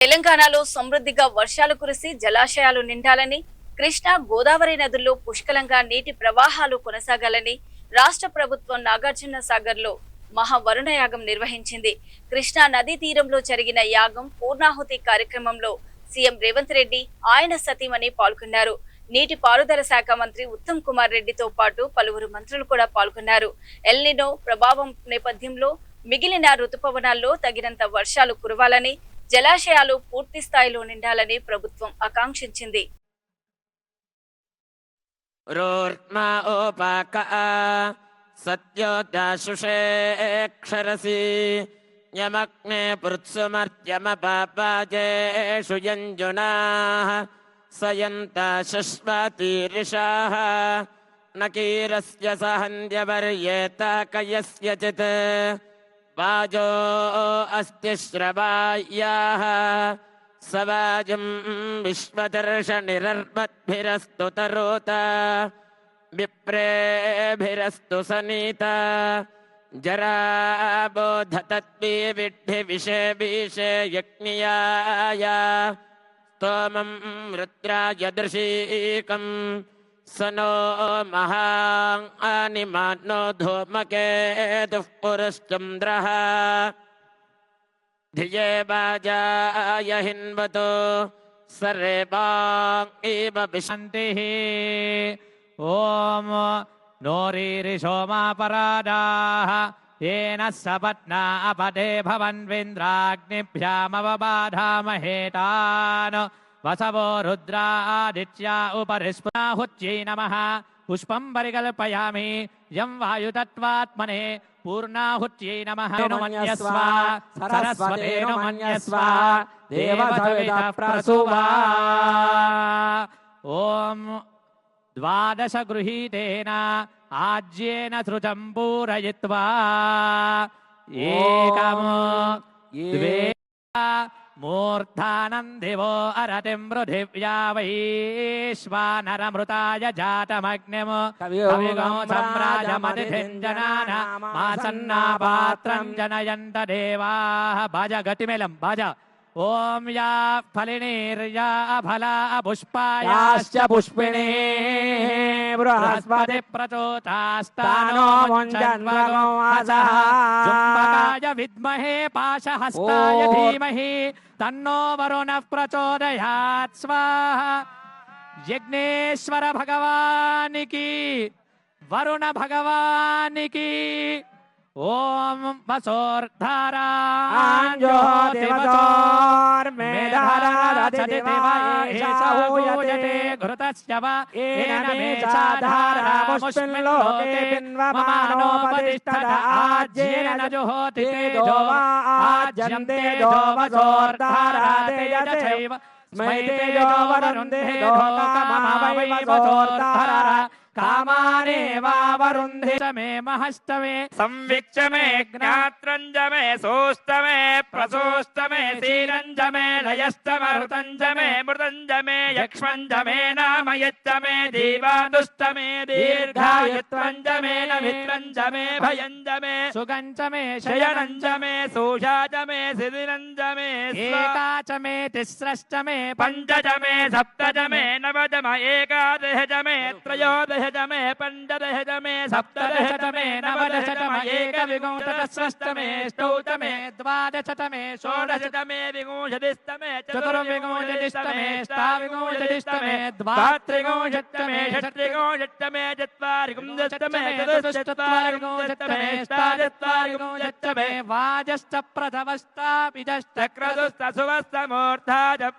తెలంగాణలో సమృద్ధిగా వర్షాలు కురిసి జలాశయాలు నిండాలని, కృష్ణా గోదావరి నదుల్లో పుష్కలంగా నీటి ప్రవాహాలు కొనసాగాలని రాష్ట్ర ప్రభుత్వం నాగార్జున సాగర్ లో మహావరుణ యాగం నిర్వహించింది. కృష్ణా నదీ తీరంలో జరిగిన యాగం పూర్ణాహుతి కార్యక్రమంలో సీఎం రేవంత్ రెడ్డి, ఆయన సతీమణి పాల్గొన్నారు. నీటి పారుదల శాఖ మంత్రి ఉత్తమ్ కుమార్ రెడ్డితో పాటు పలువురు మంత్రులు కూడా పాల్గొన్నారు. ఎల్నినో ప్రభావం నేపథ్యంలో మిగిలిన రుతుపవనాల్లో తగినంత వర్షాలు కురవాలని, జలాశయాలు పూర్తి స్థాయిలో నిండాలని ప్రభుత్వం ఆకాంక్షించింది. నకీరస్య సహంద్యవర్యేత కయస్యచిత్ వాజో అస్తి శ్రవాయాః సవాజం విశ్వదర్శనిరర్మద్భిరస్తు తరోత విప్రేభిరస్తు సనీత జరాబోధతద్భి విడ్ఢి విషే విషే యజ్ఞయాయ స్తోమం రుద్రాయ దృశీకం సనో మహానిమానో ధూమకేతుః పురశ్చంద్రః ధియే వాజాయ హిన్వతో సర్వాంగీవ విశంతిః. ఓం నోరీరిషోమాపరాడాః येन सपत्ना अपदे भवन्विन्द्राग्निभ्यामवबाधामहेतान् वसवो रुद्रादित्या उपरिस्पुनाहुत्यै नमः. पुष्पं परिकल्पयामि यं वायुतत्त्वात्मने पूर्णाहुत्यै नमः. मन्यस्व सरस्वतेनो मन्यस्व देवसवितः प्रसूवा. ॐ द्वादश गृहीतेन आज्येन श्रुतं पूरयित्वा एकं द्वे मूर्धानं दिवो अरतिं पृथिव्या वैश्वानरमृताय जातमग्निं कविगो सम्राजमतिथिं जनानामासन्नापात्रं जनयन्त देवाः. भज गतिमेलं भज. ओम या फलिनीर्या फला पुष्पायाश्च पुष्पिणी बृहस्पति प्रचोतास्तानो मुञ्चन्वगोऽसः. जुम्बकाय विद्महे पाशहस्ताय धीमहि तन्नो वरुणः प्रचोदयात्. स्वाहा. यज्ञेश्वर भगवान की, वरुण भगवान की. ओम वसोर्धारा ज्योतिर्मेधाराधतिदेवायेषाहूयते घृतस्य वा येन मेषाधारामुष्मिल्लोके पिन्वमानोपतिष्ठत आज्येन न जुहोति तेजो वा आज्यन्ते जो वसोर्धारा तेजश्चैव स्मै तेजो वरुन्धे लोकमावै वसोर्धारा कामानेवावरुन्धे मे महस्तमे संविच्च मे ज्ञात्रञ्च मे सोष्ट मे प्रसोष्ट मे सीरञ्च मे लयश्च मरुतञ्च मे मृतञ्च मे यक्ष्मञ्च मे नामयच्च मे दीवादुष्ट मे दीर्घायुत्वञ्च मे नमित्रञ्च मे भयञ्च मे सुगञ्च मे शयनञ्च मे सूषाच मे सिदिरञ्च मे एकाच मे तिस्रश्च मे पञ्चच मे सप्तच मे नवच मे एकादश मे त्रयोदश मे पंचदश मे सप्तदश मे नवदश मे एकविंशतिस्रश्च मे अष्टौच मे द्वादश मे षोडश मे विंशतिश्च मे चतुर्विंशतिश्च मे अष्टाविंशतिश्च मे द्वात्रिंशत् मे षट्त्रिंशत् मे चत्वारिंशत् मे चतुश्चत्वारिंशत् मे अष्टाचत्वारिंशत् मे वाजश्च प्रथमश्चापिजश्च क्रतुश्च सुवश्च मूर्धा